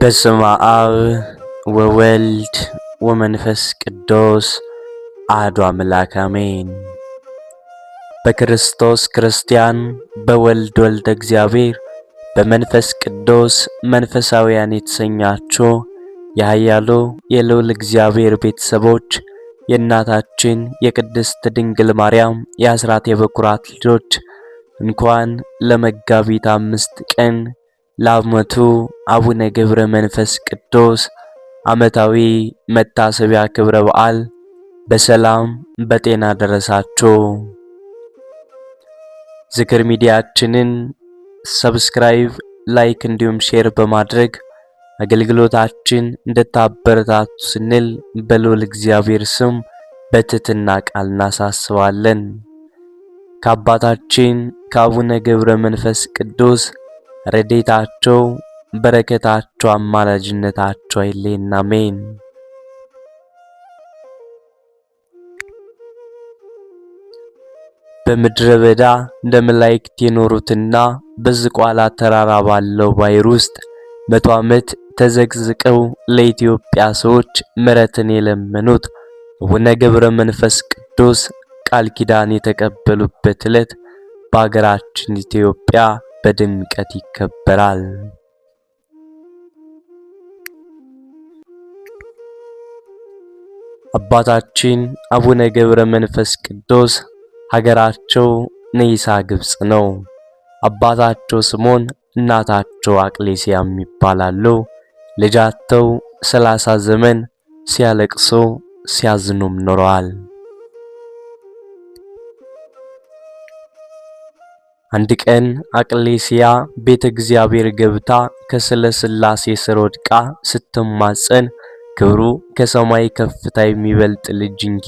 በስመ አብ ወወልድ ወመንፈስ ቅዱስ አሐዱ አምላክ አሜን። በክርስቶስ ክርስቲያን በወልድ ወልደ እግዚአብሔር በመንፈስ ቅዱስ መንፈሳውያን የተሰኛችሁ የኃያሉ የልዑል እግዚአብሔር ቤተሰቦች የእናታችን የቅድስት ድንግል ማርያም የአስራት የበኩራት ልጆች እንኳን ለመጋቢት 5 ቀን ለዓመቱ አቡነ ገብረ መንፈስ ቅዱስ ዓመታዊ መታሰቢያ ክብረ በዓል በሰላም በጤና ደረሳችሁ። ዝክር ሚዲያችንን ሰብስክራይብ፣ ላይክ እንዲሁም ሼር በማድረግ አገልግሎታችን እንድታበረታቱ ስንል በልዑል እግዚአብሔር ስም በትህትና ቃል እናሳስባለን። ከአባታችን ከአቡነ ገብረ መንፈስ ቅዱስ ረድኤታቸው በረከታቸው አማላጅነታቸው አይለየን፣ አሜን። በምድረ በዳ እንደ መላእክት የኖሩትና በዝቋላ ተራራ ባለው ባሕር ውስጥ 100 ዓመት ተዘቅዝቀው ለኢትዮጵያ ሰዎች ምሕረትን የለመኑት አቡነ ገብረ መንፈስ ቅዱስ ቃል ኪዳን የተቀበሉበት ዕለት በአገራችን ኢትዮጵያ በድምቀት ይከበራል። አባታችን አቡነ ገብረ መንፈስ ቅዱስ ሀገራቸው ነይሳ ግብጽ ነው። አባታቸው ስምዖን እናታቸው አቅሌስያ ይባላሉ። ልጃቸው 30 ዘመን ሲያለቅሱ ሲያዝኑም ኖረዋል። አንድ ቀን አቅሌስያ ቤተ እግዚአብሔር ገብታ ከስለ ሥላሴ ስር ወድቃ ስትማጸን ክብሩ ከሰማይ ከፍታ የሚበልጥ ልጅ እንጂ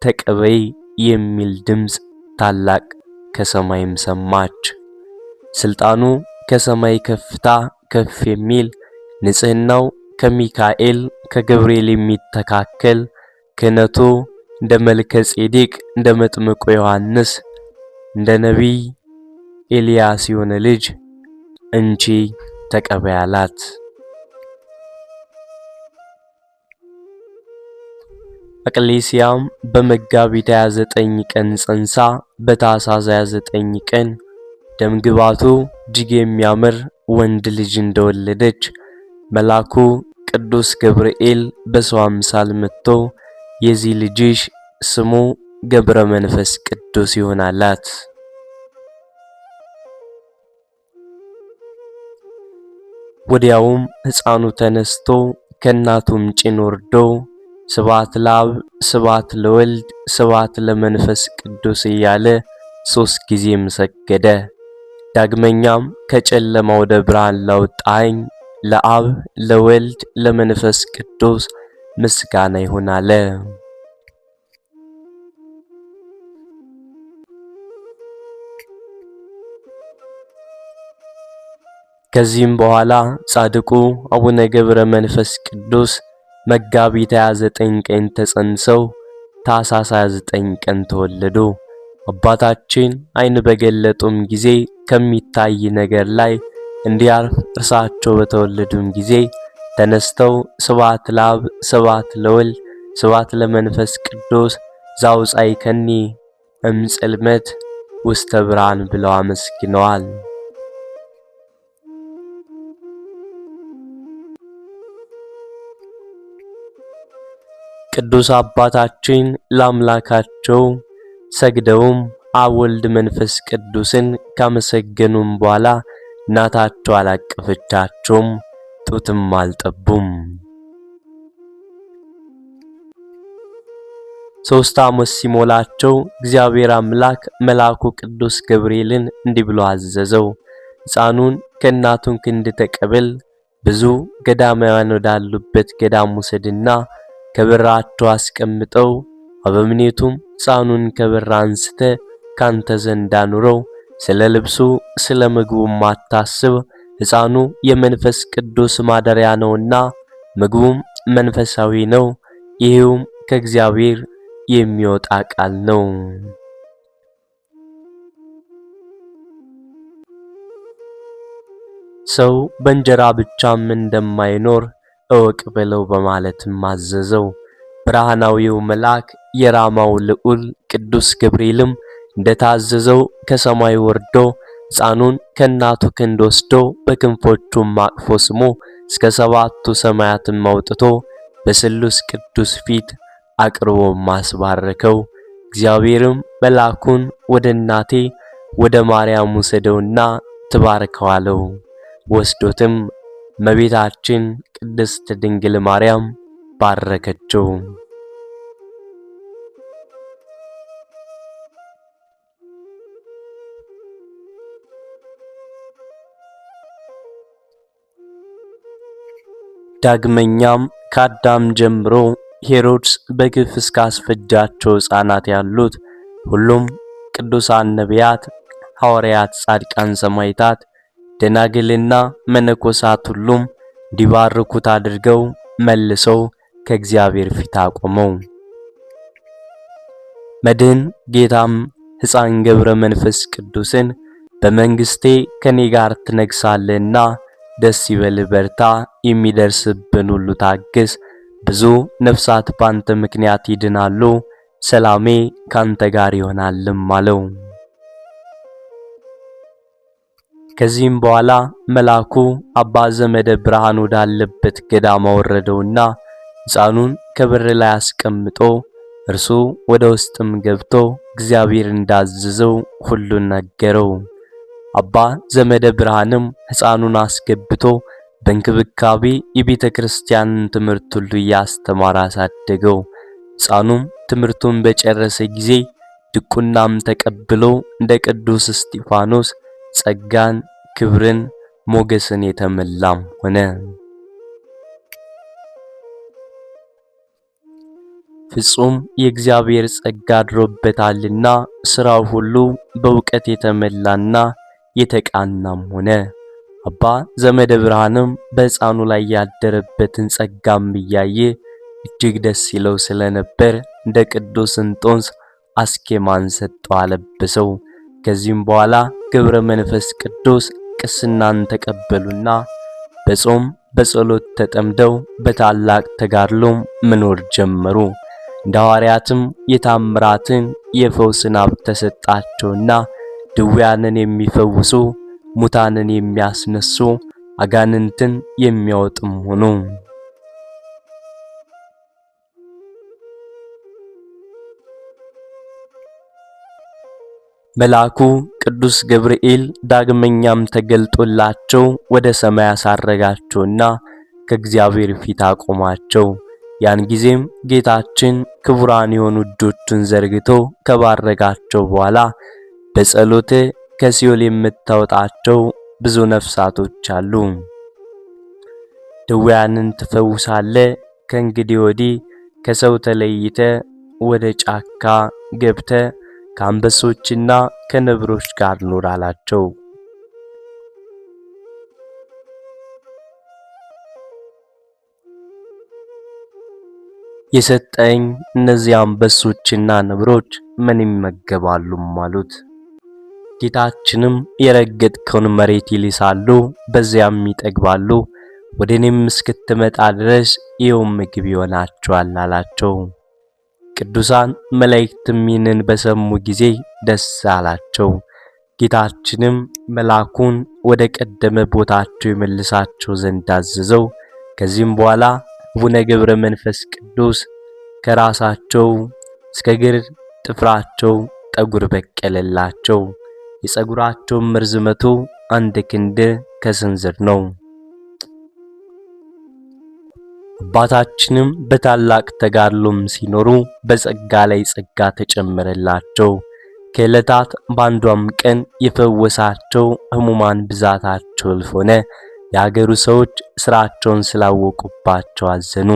ተቀበይ የሚል ድምፅ ታላቅ ከሰማይም ሰማች። ስልጣኑ ከሰማይ ከፍታ ከፍ የሚል ንጽሕናው ከሚካኤል ከገብርኤል የሚተካከል ክህነቱ እንደ መልከ ጼዴቅ እንደ መጥምቁ ዮሐንስ እንደ ነቢይ ኤልያስ የሆነ ልጅ እንቺ ተቀበይ አላት። አቅሌስያም በመጋቢት 29 ቀን ጸንሳ በታኅሳስ 29 ቀን ደምግባቱ እጅግ የሚያምር ወንድ ልጅ እንደወለደች መልአኩ ቅዱስ ገብርኤል በሰው አምሳል መጥቶ የዚህ ልጅሽ ስሙ ገብረ መንፈስ ቅዱስ ይሆናል አላት። ወዲያውም ሕፃኑ ተነስቶ ከእናቱም ጭን ወርዶ ስብሐት ለአብ ስብሐት ለወልድ ስብሐት ለመንፈስ ቅዱስ እያለ 3 ጊዜም ሰገደ። ዳግመኛም ከጨለማ ወደ ብርሃን ላወጣኸኝ ለአብ ለወልድ ለመንፈስ ቅዱስ ምስጋና ይሁን አለ። ከዚህም በኋላ ጻድቁ አቡነ ገብረ መንፈስ ቅዱስ መጋቢት 29 ቀን ተጸንሰው ታኅሳስ 29 ቀን ተወለዱ። አባታችን ዓይን በገለጡም ጊዜ ከሚታይ ነገር ላይ እንዲያርፍ እርሳቸው በተወለዱም ጊዜ ተነስተው ስብሐት ለአብ ስብሐት ለወልድ ስብሐት ለመንፈስ ቅዱስ ዘአውጻእከኒ እምጽልመት ውስተ ብርሃን ብለው አመስግነዋል። ቅዱስ አባታችን ለአምላካቸው ሰግደውም አብ ወልድ መንፈስ ቅዱስን ካመሰገኑም በኋላ እናታቸው አላቀፈቻቸውም፣ ጡትም አልጠቡም። 3 ዓመት ሲሞላቸው እግዚአብሔር አምላክ መልአኩ ቅዱስ ገብርኤልን እንዲህ ብሎ አዘዘው፣ ሕፃኑን ከእናቱን ክንድ ተቀበል፣ ብዙ ገዳማውያን ወዳሉበት ገዳም ውሰድና ከበራቸው አስቀምጠው፣ አበምኔቱም ሕፃኑን ከበር አንስተ ካንተ ዘንድ አኑረው፣ ስለ ልብሱ ስለ ምግቡም አታስብ፣ ሕፃኑ የመንፈስ ቅዱስ ማደሪያ ነውና ምግቡም መንፈሳዊ ነው፣ ይህም ከእግዚአብሔር የሚወጣ ቃል ነው። ሰው በእንጀራ ብቻም እንደማይኖር እወቅ ብለው በማለትም አዘዘው። ብርሃናዊው መልአክ የራማው ልዑል ቅዱስ ገብርኤልም እንደታዘዘው ከሰማይ ወርዶ ሕፃኑን ከእናቱ ክንድ ወስዶ በክንፎቹም አቅፎ ስሞ እስከ ሰባቱ ሰማያትም አውጥቶ በስሉስ ቅዱስ ፊት አቅርቦ ማስባረከው። እግዚአብሔርም መልአኩን ወደ እናቴ ወደ ማርያም ውሰደውና ትባርከው አለው። ወስዶትም እመቤታችን ቅድስት ድንግል ማርያም ባረከችው። ዳግመኛም ከአዳም ጀምሮ ሄሮድስ በግፍ እስካስፈጃቸው ሕፃናት ያሉት ሁሉም ቅዱሳን ነቢያት፣ ሐዋርያት፣ ጻድቃን፣ ሰማዕታት፣ ደናግልና መነኮሳት ሁሉም እንዲባርኩት አድርገው መልሰው ከእግዚአብሔር ፊት አቆመው። መድኅን ጌታም ሕፃን ገብረ መንፈስ ቅዱስን በመንግሥቴ ከኔ ጋር ትነግሣለህና ደስ ይበልህ፣ በርታ፣ የሚደርስብን ሁሉ ታግስ፣ ብዙ ነፍሳት ባንተ ምክንያት ይድናሉ፣ ሰላሜ ካንተ ጋር ይሆናልም አለው። ከዚህም በኋላ መልአኩ አባ ዘመደ ብርሃን ወዳለበት ገዳም አወረደውና ሕፃኑን ከበር ላይ አስቀምጦ እርሱ ወደ ውስጥም ገብቶ እግዚአብሔር እንዳዘዘው ሁሉን ነገረው። አባ ዘመደ ብርሃንም ሕፃኑን አስገብቶ በእንክብካቤ የቤተ ክርስቲያንን ትምህርት ሁሉ እያስተማረ አሳደገው። ሕፃኑም ትምህርቱን በጨረሰ ጊዜ ድቁናም ተቀብሎ እንደ ቅዱስ እስጢፋኖስ ጸጋን፣ ክብርን፣ ሞገስን የተመላም ሆነ። ፍጹም የእግዚአብሔር ጸጋ አድሮበታልና ሥራው ሁሉ በእውቀት የተመላና የተቃናም ሆነ። አባ ዘመደ ብርሃንም በሕፃኑ ላይ ያደረበትን ጸጋም እያየ እጅግ ደስ ይለው ስለነበር እንደ ቅዱስ እንጦንስ አስኬማን ሰጠው፣ አለበሰው። ከዚህም በኋላ ገብረ መንፈስ ቅዱስ ቅስናን ተቀበሉና በጾም በጸሎት ተጠምደው በታላቅ ተጋድሎም መኖር ጀመሩ። እንደ ሐዋርያትም የታምራትን የፈውስን ሀብት ተሰጣቸውና ድውያንን የሚፈውሱ፣ ሙታንን የሚያስነሱ፣ አጋንንትን የሚያወጡም ሆኑ። መልአኩ ቅዱስ ገብርኤል ዳግመኛም ተገልጦላቸው ወደ ሰማይ አሳረጋቸውና ከእግዚአብሔር ፊት አቆማቸው። ያን ጊዜም ጌታችን ክቡራን የሆኑ እጆቹን ዘርግቶ ከባረካቸው በኋላ በጸሎት ከሲኦል የምታወጣቸው ብዙ ነፍሳቶች አሉ። ድውያንን ትፈውሳለህ፣ ከእንግዲህ ወዲህ ከሰው ተለይተ ወደ ጫካ ገብተ ከአንበሶችና ከነብሮች ጋር ኑር አላቸው። የሰጠኝ እነዚህ አንበሶችና ነብሮች ምን ይመገባሉም አሉት። ጌታችንም የረገጥከውን መሬት ይልሳሉ፣ በዚያም ይጠግባሉ፣ ወደ እኔም እስክትመጣ ድረስ ይኸው ምግብ ይሆናቸዋል አላቸው። ቅዱሳን መላእክትም ይህንን በሰሙ ጊዜ ደስ አላቸው። ጌታችንም መልአኩን ወደ ቀደመ ቦታቸው ይመልሳቸው ዘንድ አዘዘው። ከዚህም በኋላ አቡነ ገብረ መንፈስ ቅዱስ ከራሳቸው እስከ እግር ጥፍራቸው ጠጉር በቀለላቸው። የፀጉራቸው ርዝመቱ 1 ክንድ ከስንዝር ነው። አባታችንም በታላቅ ተጋድሎም ሲኖሩ በጸጋ ላይ ጸጋ ተጨመረላቸው። ከዕለታት በአንዷም ቀን የፈወሳቸው ሕሙማን ብዛታቸው እልፍ ሆነ። የአገሩ ሰዎች ስራቸውን ስላወቁባቸው አዘኑ።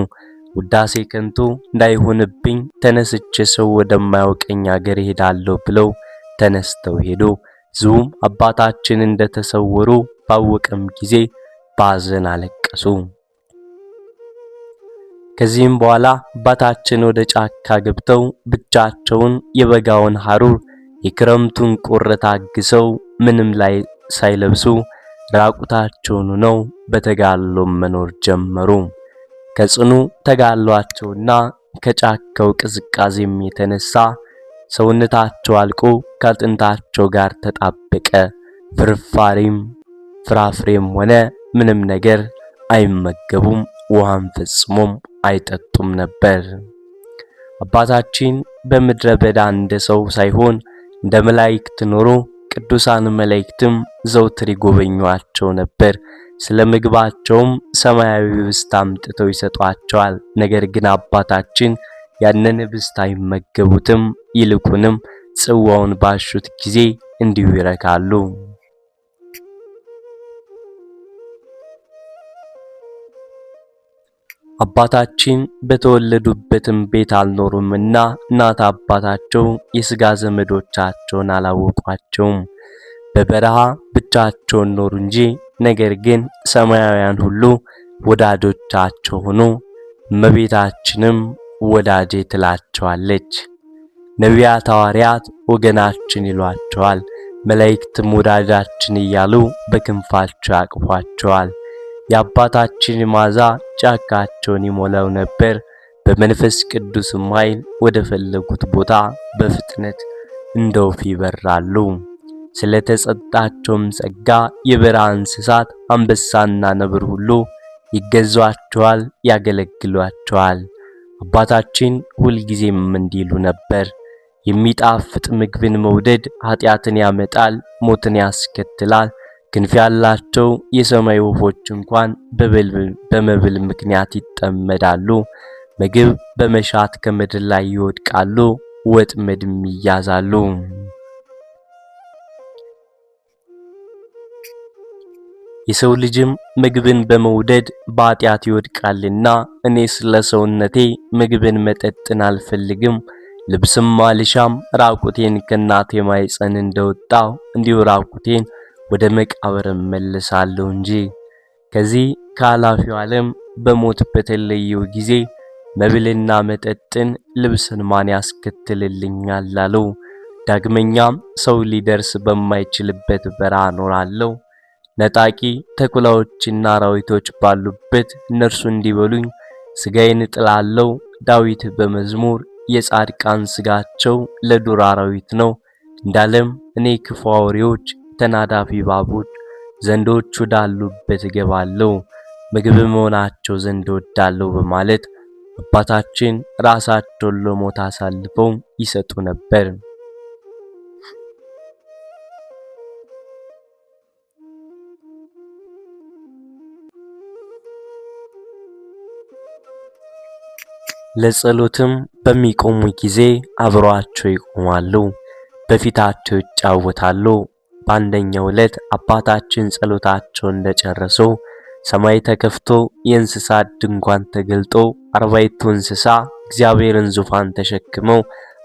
ውዳሴ ከንቱ እንዳይሆንብኝ ተነስቼ ሰው ወደማያውቀኝ አገር እሄዳለሁ ብለው ተነስተው ሄዱ። ሕዝቡም አባታችን እንደተሰወሩ ባወቀም ጊዜ በሐዘን አለቀሱ። ከዚህም በኋላ አባታችን ወደ ጫካ ገብተው ብቻቸውን የበጋውን ሐሩር የክረምቱን ቁር ታግሰው ምንም ላይ ሳይለብሱ ራቁታቸውን ሆነው በተጋድሎ መኖር ጀመሩ። ከጽኑ ተጋድሏቸውና ከጫካው ቅዝቃዜም የተነሳ ሰውነታቸው አልቆ ከአጥንታቸው ጋር ተጣበቀ። ፍራፍሬም ሆነ ምንም ነገር አይመገቡም፣ ውሃም ፈጽሞም አይጠጡም ነበር። አባታችን በምድረ በዳ እንደ ሰው ሳይሆን እንደ መላእክት ኖሮ ቅዱሳን መላእክትም ዘውትር ይጎበኟቸው ነበር። ስለ ምግባቸውም ሰማያዊ ህብስት አምጥተው ይሰጧቸዋል። ነገር ግን አባታችን ያንን ህብስት አይመገቡትም። ይልቁንም ጽዋውን ባሹት ጊዜ እንዲሁ ይረካሉ። አባታችን በተወለዱበትም ቤት አልኖሩምና እናት አባታቸው የሥጋ ዘመዶቻቸውን አላወቋቸውም። በበረሃ ብቻቸውን ኖሩ እንጂ ነገር ግን ሰማያውያን ሁሉ ወዳጆቻቸው ሆኑ። እመቤታችንም ወዳጄ ትላቸዋለች። ነቢያት ሐዋርያት ወገናችን ይሏቸዋል። መላእክትም ወዳጃችን እያሉ በክንፋቸው ያቅፏቸዋል። የአባታችን መዓዛ ጫካቸውን ይሞላው ነበር። በመንፈስ ቅዱስም ኃይል ወደ ፈለጉት ቦታ በፍጥነት እንደ ወፍ ይበራሉ። ስለተሰጣቸውም ጸጋ የበረሃ እንስሳት አንበሳና ነብር ሁሉ ይገዟቸዋል፣ ያገለግሏቸዋል። አባታችን ሁልጊዜም እንዲሉ ነበር፣ የሚጣፍጥ ምግብን መውደድ ኃጢአትን ያመጣል፣ ሞትን ያስከትላል። ክንፍ ያላቸው የሰማይ ወፎች እንኳን በመብል ምክንያት ይጠመዳሉ። ምግብ በመሻት ከምድር ላይ ይወድቃሉ፣ ወጥመድም ይያዛሉ። የሰው ልጅም ምግብን በመውደድ በኃጢአት ይወድቃልና እኔ ስለ ሰውነቴ ምግብን መጠጥን አልፈልግም፣ ልብስም አልሻም። ራቁቴን ከእናቴ ማኅፀን እንደወጣሁ እንዲሁ ራቁቴን ወደ መቃብር እመለሳለሁ እንጂ። ከዚህ ከኃላፊው ዓለም በሞት በተለየው ጊዜ መብልና መጠጥን ልብስን ማን ያስከትልልኛል አለው። ዳግመኛም ሰው ሊደርስ በማይችልበት በረሃ እኖራለሁ፣ ነጣቂ ተኩላዎችና አራዊቶች ባሉበት እነርሱ እንዲበሉኝ ሥጋዬን እጥላለሁ። ዳዊት በመዝሙር የጻድቃን ሥጋቸው ለዱር አራዊት ነው እንዳለም እኔ ክፉ አውሬዎች ተናዳፊ እባቦች ዘንዶች ወዳሉበት እገባለሁ፣ ምግብ መሆናቸው ዘንድ እወዳለሁ በማለት አባታችን ራሳቸውን ለሞት አሳልፈው ይሰጡ ነበር። ለጸሎትም በሚቆሙ ጊዜ አብረዋቸው ይቆማሉ፣ በፊታቸው ይጫወታሉ። በአንደኛው ዕለት አባታችን ጸሎታቸውን እንደጨረሱ ሰማይ ተከፍቶ የእንስሳት ድንኳን ተገልጦ 40ቱ እንስሳ እግዚአብሔርን ዙፋን ተሸክመው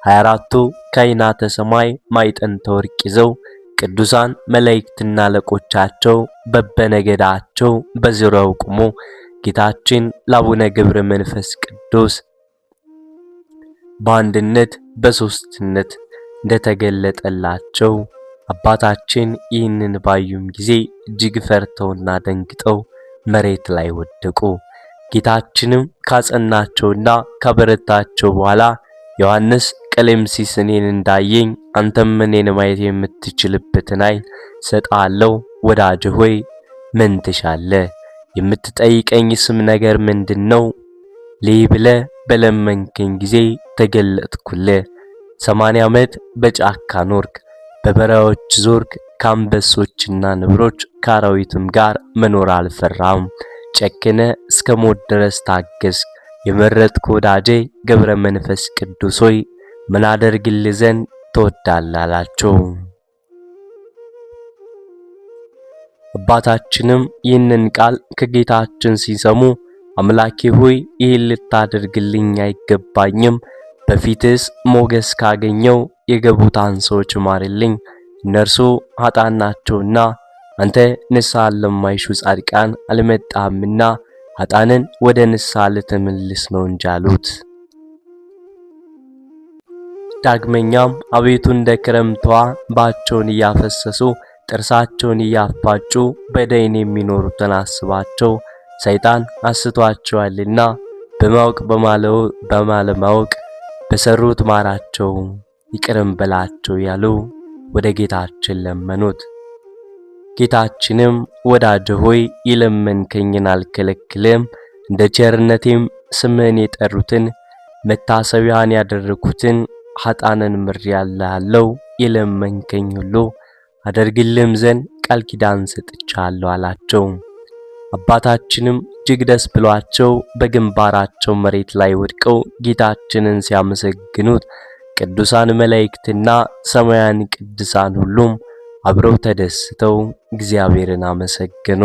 24ቱ ካህናተ ሰማይ ማዕጠንተ ወርቅ ይዘው ቅዱሳን መላእክትና አለቆቻቸው በበነገዳቸው በዙሪያው ቆሞ ጌታችን ለአቡነ ገብረ መንፈስ ቅዱስ በአንድነት በሶስትነት እንደተገለጠላቸው አባታችን ይህንን ባዩም ጊዜ እጅግ ፈርተውና ደንግጠው መሬት ላይ ወደቁ። ጌታችንም ካጸናቸውና ካበረታቸው በኋላ ዮሐንስ ቀሌምሲስ እኔን እንዳየኝ አንተም እኔን ማየት የምትችልበትን ዓይን ሰጣለሁ። ወዳጅ ሆይ ምን ትሻለህ? የምትጠይቀኝስም ነገር ምንድነው? ልይ ብለህ በለመንከኝ ጊዜ ተገለጥኩልህ። 80 ዓመት በጫካ ኖርክ፣ በበረሃዎች ዞርክ፣ ከአንበሶችና ነብሮች ከአራዊትም ጋር መኖር አልፈራም። ጨክነ እስከ ሞት ድረስ ታገስክ። የመረጥኩ ወዳጄ ገብረ መንፈስ ቅዱስ ሆይ ምን አደርግልህ ዘንድ ትወዳለህ አላቸው። አባታችንም ይህንን ቃል ከጌታችን ሲሰሙ አምላኬ ሆይ ይህን ልታደርግልኝ አይገባኝም፣ በፊትስ ሞገስ ካገኘው የገቡታን ሰዎች ማርልኝ፣ እነርሱ ኃጥአን ናቸውና አንተ ንስሐ ለማይሹ ጻድቃን አልመጣህምና ኃጥአንን ወደ ንስሐ ልትመልስ ነው እንጂ አሉት። ዳግመኛም አቤቱ እንደ ክረምቷ ባቸውን እያፈሰሱ ጥርሳቸውን እያፋጩ በደይን የሚኖሩትን አስባቸው። ሰይጣን አስቷቸዋልና በማወቅ በማለማወቅ በሰሩት ማራቸው፣ ይቅርም በላቸው ያሉ ወደ ጌታችን ለመኑት። ጌታችንም ወዳጄ ሆይ የለመንከኝን አልከለክልም፣ እንደ ቸርነቴም ስምህን የጠሩትን መታሰቢያን ያደረጉትን ኃጣንን ምሬአለሁ። የለመንከኝ ሁሉ አደርግልህም ዘንድ ቃል ኪዳን ሰጥቻለሁ አላቸው። አባታችንም እጅግ ደስ ብሏቸው በግንባራቸው መሬት ላይ ወድቀው ጌታችንን ሲያመሰግኑት ቅዱሳን መላእክትና ሰማያውያን ቅዱሳን ሁሉም አብረው ተደስተው እግዚአብሔርን አመሰገኑ።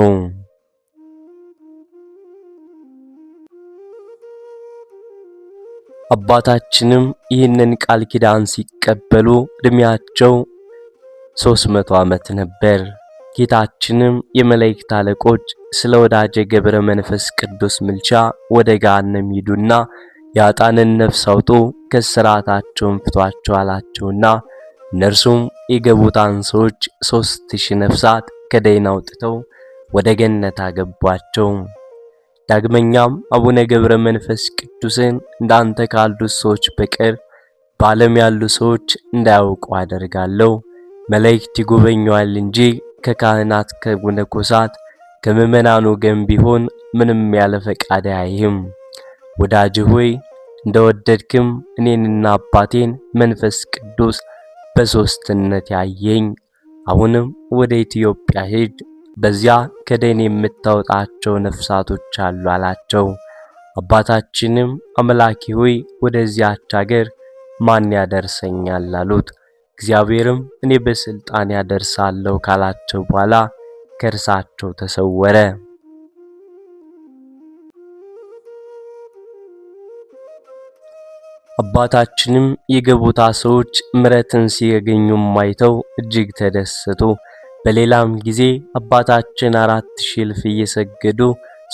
አባታችንም ይህንን ቃል ኪዳን ሲቀበሉ እድሜያቸው 300 ዓመት ነበር። ጌታችንም የመላእክት አለቆች ስለ ወዳጄ ገብረ መንፈስ ቅዱስ ምልጃ ወደ ገሃነም ሂዱና የኃጥአንን ነፍስ አውጡ፣ ከሥርዓታቸውም ፍቷቸው አላቸውና እነርሱም የገቡታን ሰዎች 3000 ነፍሳት ከደይን አውጥተው ወደ ገነት አገቧቸው። ዳግመኛም አቡነ ገብረ መንፈስ ቅዱስን እንዳንተ ካሉት ሰዎች በቀር በዓለም ያሉ ሰዎች እንዳያውቁ አደርጋለሁ። መላእክት ይጎበኙዋል እንጂ ከካህናት ከመነኮሳት ከምእመናኑ ወገን ቢሆን ምንም ያለ ፈቃድ አያይም። ወዳጄ ሆይ እንደወደድክም እኔንና አባቴን መንፈስ ቅዱስ በሦስትነት ያየኝ። አሁንም ወደ ኢትዮጵያ ሂድ፣ በዚያ ከደይን የምታወጣቸው ነፍሳቶች አሉ አላቸው። አባታችንም አምላኬ ሆይ ወደዚያች አገር ማን ያደርሰኛል አሉት። እግዚአብሔርም እኔ በስልጣን ያደርሳለሁ ካላቸው በኋላ ከእርሳቸው ተሰወረ። አባታችንም የገቡታ ሰዎች ምሕረትን ሲያገኙም አይተው እጅግ ተደሰቱ። በሌላም ጊዜ አባታችን 4000 እልፍ እየሰገዱ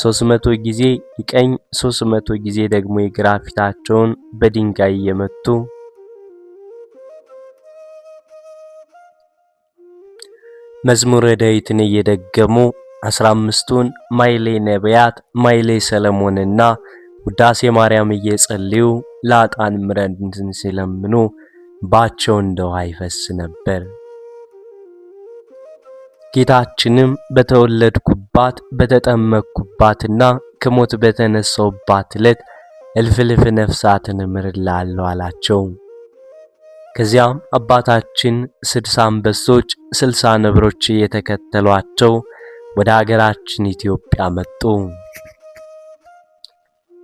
300 ጊዜ የቀኝ 300 ጊዜ ደግሞ የግራ ፊታቸውን በድንጋይ እየመቱ መዝሙረ ዳዊትን እየደገሙ 15ቱን ማይሌ ነቢያት ማይሌ ሰለሞንና ውዳሴ ማርያም እየጸለዩ ለኃጥአን ምሕረትን ሲለምኑ እንባቸው እንደ ውሃ ይፈስ ነበር። ጌታችንም በተወለድኩባት በተጠመቅኩባትና ከሞት በተነሳሁባት ዕለት እልፍ እልፍ ነፍሳትን እምርልሃለሁ አላቸው። ከዚያም አባታችን 60 አንበሶች 60 ነብሮች እየተከተሏቸው ወደ ሀገራችን ኢትዮጵያ መጡ።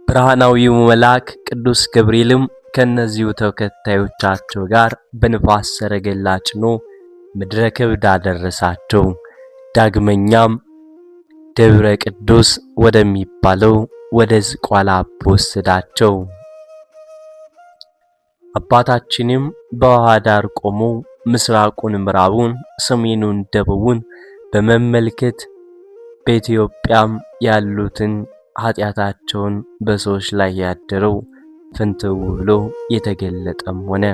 ብርሃናዊው መልአክ ቅዱስ ገብርኤልም ከነዚሁ ተከታዮቻቸው ጋር በንፋስ ሰረገላ ጭኖ ምድረ ከብድ አደረሳቸው። ዳግመኛም ደብረ ቅዱስ ወደሚባለው ወደ ዝቋላ ወሰዳቸው። አባታችንም በውሃ ዳር ቆሞ ምስራቁን፣ ምዕራቡን፣ ሰሜኑን፣ ደቡቡን በመመልከት በኢትዮጵያም ያሉትን ኃጢአታቸውን በሰዎች ላይ ያደረው ፍንትው ብሎ የተገለጠም ሆነ።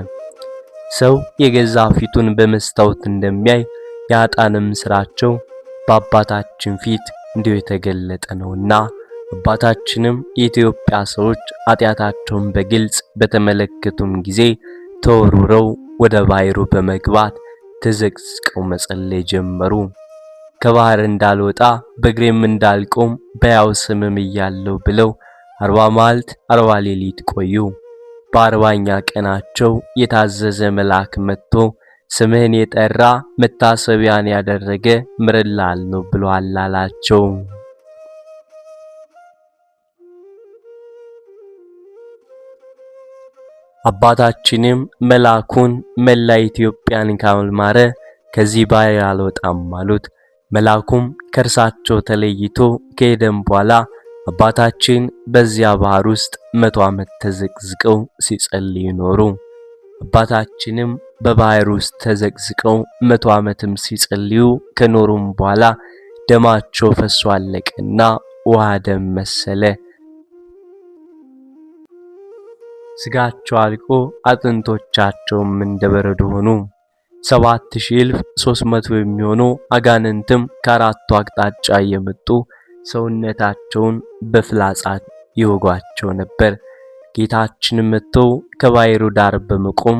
ሰው የገዛ ፊቱን በመስታወት እንደሚያይ የኃጥአንም ስራቸው በአባታችን ፊት እንዲሁ የተገለጠ ነውና አባታችንም የኢትዮጵያ ሰዎች ኃጢአታቸውን በግልጽ በተመለከቱም ጊዜ ተወርውረው ወደ ባሕሩ በመግባት ተዘቅዝቀው መጸለይ ጀመሩ። ከባሕር እንዳልወጣ በእግሬም እንዳልቆም በሕያው ስምም እያለሁ ብለው 40 መዓልት 40 ሌሊት ቆዩ። በ40ኛ ቀናቸው የታዘዘ መልአክ መጥቶ ስምህን የጠራ መታሰቢያን ያደረገ ምርልሃለሁ ብሎአል አላቸው። አባታችንም መልአኩን መላ ኢትዮጵያን ካልማረ ከዚህ ባሕር አልወጣም አሉት። መልአኩም ከእርሳቸው ተለይቶ ከሄደም በኋላ አባታችን በዚያ ባሕር ውስጥ 100 ዓመት ተዘቅዝቀው ሲጸልዩ ኖሩ። አባታችንም በባሕር ውስጥ ተዘቅዝቀው 100 ዓመትም ሲጸልዩ ከኖሩም በኋላ ደማቸው ፈሶ አለቀና ውሃ ደም መሰለ። ስጋቸው አልቆ አጥንቶቻቸውም እንደ በረዶ ሆኑ። 7300 የሚሆኑ አጋንንትም ከአራቱ አቅጣጫ እየመጡ ሰውነታቸውን በፍላጻት ይወጓቸው ነበር። ጌታችን መጥቶ ከባሕሩ ዳር በመቆም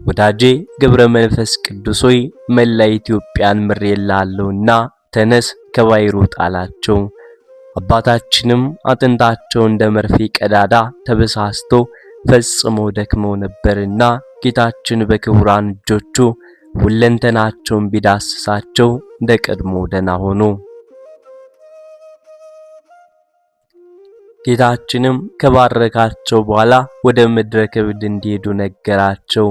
ወዳጄ ገብረ መንፈስ ቅዱስ ሆይ መላ ኢትዮጵያን ምሬልሃለሁና ተነስ ከባሕሩ ጣላቸው። አባታችንም አጥንታቸው እንደ መርፌ ቀዳዳ ተበሳስቶ ፈጽሞ ደክመው ነበርና ጌታችን በክቡራን እጆቹ ሁለንተናቸውን ቢዳስሳቸው እንደ ቀድሞ ደህና ሆኑ። ጌታችንም ከባረካቸው በኋላ ወደ ምድረ ከብድ እንዲሄዱ ነገራቸው።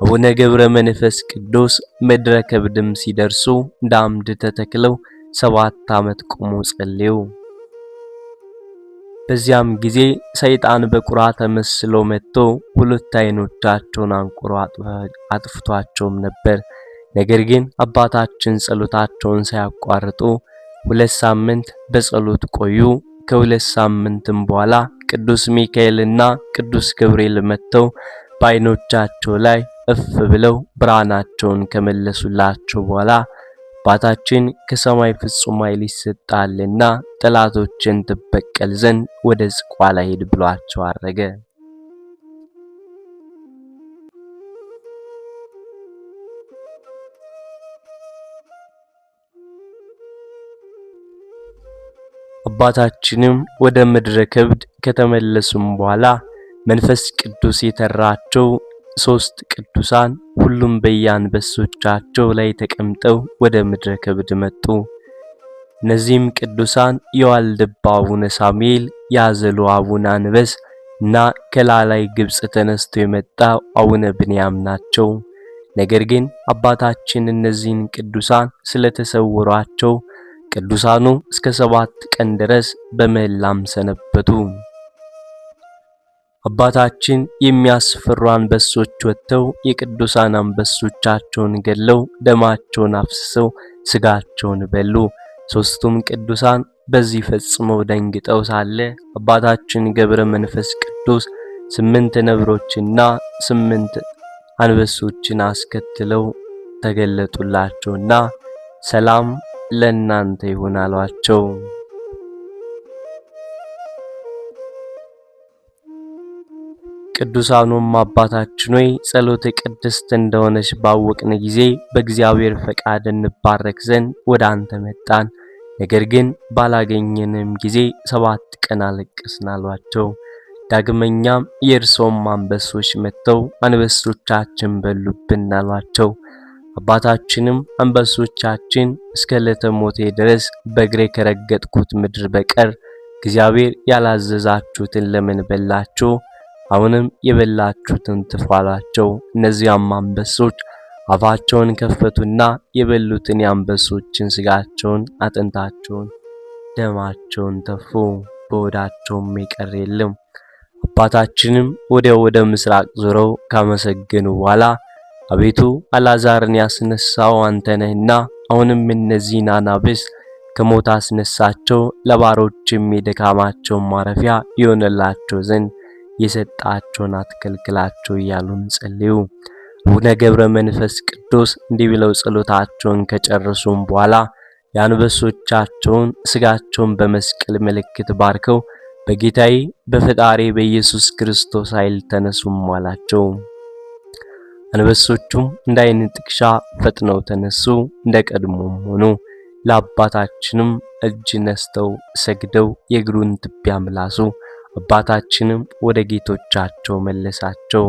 አቡነ ገብረ መንፈስ ቅዱስ ምድረ ከብድም ሲደርሱ እንደ አምድ ተተክለው 7 ዓመት ቆመው ጸለዩ። በዚያም ጊዜ ሰይጣን በቁራ ተመስሎ መጥቶ ሁለት ዓይኖቻቸውን አንቁሮ አጥፍቷቸውም ነበር። ነገር ግን አባታችን ጸሎታቸውን ሳያቋርጡ 2 ሳምንት በጸሎት ቆዩ። ከ2 ሳምንትም በኋላ ቅዱስ ሚካኤልና ቅዱስ ገብርኤል መጥተው በዓይኖቻቸው ላይ እፍ ብለው ብርሃናቸውን ከመለሱላቸው በኋላ አባታችን ከሰማይ ፍጹም ኃይል ይሰጣልና ጠላቶችን ትበቀል ዘንድ ወደ ዝቋላ ሂድ ብሏቸው አረገ። አባታችንም ወደ ምድረ ከብድ ከተመለሱም በኋላ መንፈስ ቅዱስ የተራቸው 3 ቅዱሳን ሁሉም በየአንበሶቻቸው ላይ ተቀምጠው ወደ ምድረ ከብድ መጡ። እነዚህም ቅዱሳን የዋልድባ አቡነ ሳሙኤል፣ ያዘሉ አቡነ አንበስ እና ከላላይ ግብጽ ተነስቶ የመጣው አቡነ ብንያም ናቸው። ነገር ግን አባታችን እነዚህን ቅዱሳን ስለተሰወሯቸው ቅዱሳኑ እስከ 7 ቀን ድረስ በመላም ሰነበቱ። አባታችን የሚያስፈሩ አንበሶች ወጥተው የቅዱሳን አንበሶቻቸውን ገለው ደማቸውን አፍስሰው ስጋቸውን በሉ። 3ቱም ቅዱሳን በዚህ ፈጽመው ደንግጠው ሳለ አባታችን ገብረ መንፈስ ቅዱስ 8 ነብሮችና 8 አንበሶችን አስከትለው ተገለጡላቸውና ሰላም ለእናንተ ይሁን አሏቸው። ቅዱሳኑም አባታችን ሆይ ጸሎተ ቅድስት እንደሆነች ባወቅን ጊዜ በእግዚአብሔር ፈቃድ እንባረክ ዘንድ ወደ አንተ መጣን። ነገር ግን ባላገኘንም ጊዜ 7 ቀን አለቀስን አሏቸው። ዳግመኛም የእርሶም አንበሶች መጥተው አንበሶቻችን በሉብን አሏቸው። አባታችንም አንበሶቻችን እስከ ዕለተ ሞቴ ድረስ በእግሬ ከረገጥኩት ምድር በቀር እግዚአብሔር ያላዘዛችሁትን ለምን በላችሁ? አሁንም የበላችሁትን ትፉ አሏቸው። እነዚያም አንበሶች አፋቸውን ከፈቱና የበሉትን የአንበሶችን ስጋቸውን፣ አጥንታቸውን፣ ደማቸውን ተፉ። በሆዳቸውም የቀረ የለም። አባታችንም ወዲያው ወደ ምስራቅ ዞረው ካመሰገኑ በኋላ አቤቱ አልዓዛርን ያስነሳው አንተ ነህና አሁንም እነዚህን አናብስት ከሞት አስነሳቸው፣ ለባሮችም የድካማቸውን ማረፊያ ይሆንላቸው ዘንድ የሰጣቸውን አትከልክላቸው እያሉም ጸልዩ። አቡነ ገብረ መንፈስ ቅዱስ እንዲህ ብለው ጸሎታቸውን ከጨረሱም በኋላ የአንበሶቻቸውን ስጋቸውን በመስቀል ምልክት ባርከው በጌታዬ በፈጣሪ በኢየሱስ ክርስቶስ ኃይል ተነሱም አላቸው። አንበሶቹም እንደ ዓይን ጥቅሻ ፈጥነው ተነሱ፣ እንደ ቀድሞም ሆኑ። ለአባታችንም እጅ ነስተው ሰግደው የእግሩን ትቢያ ምላሱ። አባታችንም ወደ ጌቶቻቸው መለሳቸው።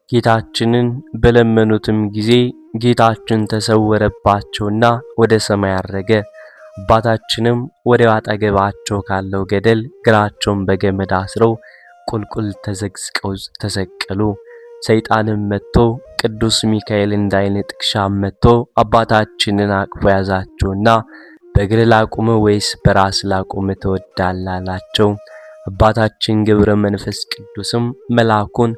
ጌታችንን በለመኑትም ጊዜ ጌታችን ተሰወረባቸውና ወደ ሰማይ አረገ። አባታችንም ወደ አጠገባቸው ካለው ገደል እግራቸውን በገመድ አስረው ቁልቁል ተዘግዝቀው ተሰቀሉ። ሰይጣንም መጥቶ ቅዱስ ሚካኤል እንደ ዓይን ጥቅሻ መጥቶ አባታችንን አቅፎ ያዛቸውና በእግር ላቁም ወይስ በራስ ላቁም ትወዳለህ አላቸው። አባታችን ገብረ መንፈስ ቅዱስም መልአኩን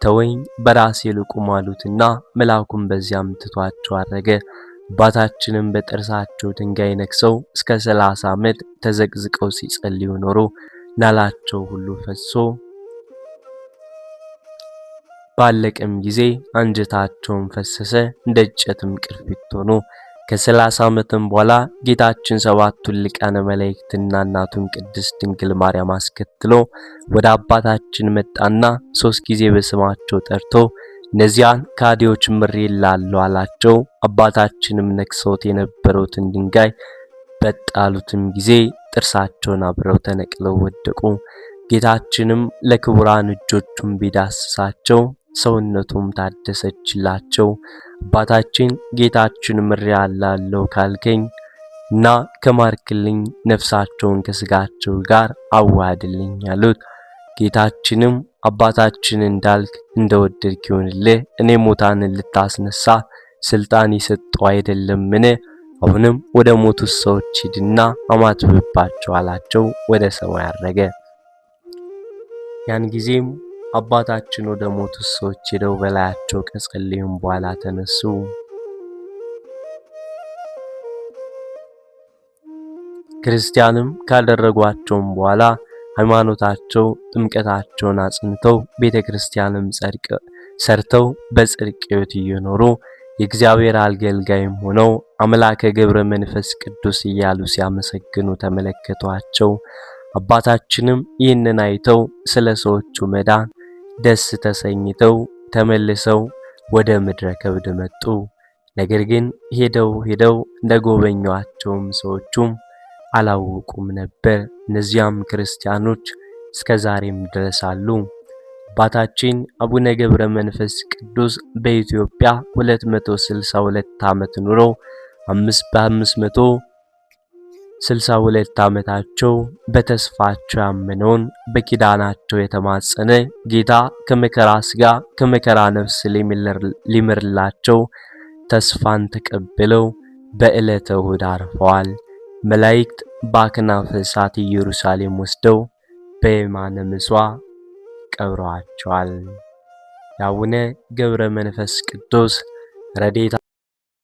ተወኝ በራሴ ልቁም አሉትና መልአኩም በዚያም ትቷቸው አረገ። አባታችንም በጥርሳቸው ድንጋይ ነክሰው እስከ 30 ዓመት ተዘቅዝቀው ሲጸልዩ ኖሮ ናላቸው ሁሉ ፈሶ ባለቀም ጊዜ አንጀታቸውን ፈሰሰ፣ እንደ እንጨትም ቅርፊት ሆኑ። ከ30 ዓመትም በኋላ ጌታችን ሰባቱን ሊቃነ መላእክትና እናቱን ቅድስት ድንግል ማርያም አስከትሎ ወደ አባታችን መጣና 3 ጊዜ በስማቸው ጠርቶ እነዚያን ካዲዎች ምሬላለሁ አላቸው። አባታችንም ነክሰውት የነበሩትን ድንጋይ በጣሉትም ጊዜ ጥርሳቸውን አብረው ተነቅለው ወደቁ። ጌታችንም ለክቡራን እጆቹን ቢዳስሳቸው ሰውነቱም ታደሰችላቸው። አባታችን ጌታችን ምሬላለሁ ካልከኝ እና ከማርክልኝ ነፍሳቸውን ከስጋቸው ጋር አዋህድልኝ አሉት። ጌታችንም አባታችን እንዳልክ እንደወደድክ ይሁንልህ፣ እኔ ሙታንን ልታስነሳ ስልጣን የሰጠው አይደለምን? አሁንም ወደ ሞቱት ሰዎች ሂድና አማትብባቸው አላቸው። ወደ ሰማይ አረገ። ያን ጊዜም አባታችን ወደ ሞቱት ሰዎች ሄደው በላያቸው ከጸለዩም በኋላ ተነሱ። ክርስቲያንም ካደረጓቸውም በኋላ ሃይማኖታቸው ጥምቀታቸውን አጽንተው ቤተክርስቲያንም ሰርተው በጽድቅ ሕይወት እየኖሩ የእግዚአብሔር አገልጋይም ሆነው አምላከ ገብረ መንፈስ ቅዱስ እያሉ ሲያመሰግኑ ተመለከቷቸው። አባታችንም ይህንን አይተው ስለ ሰዎቹ መዳን ደስ ተሰኝተው ተመልሰው ወደ ምድረ ከብድ መጡ። ነገር ግን ሄደው እንደጎበኟቸውም ሰዎቹም አላወቁም ነበር። እነዚያም ክርስቲያኖች እስከዛሬም ድረስ አሉ። አባታችን አቡነ ገብረ መንፈስ ቅዱስ በኢትዮጵያ 262 ዓመት ኑረው 562 ዓመታቸው በተስፋቸው ያመነውን በኪዳናቸው የተማጸነ ጌታ ከመከራ ሥጋ ከመከራ ነፍስ ሊምርላቸው ተስፋን ተቀብለው በዕለተ እሑድ አርፈዋል። መላእክት በአክናፈ እሳት ኢየሩሳሌም ወስደው በየማነ ምሥዋዕ ቀብረዋቸዋል። የአቡነ ገብረ መንፈስ ቅዱስ ረድኤታ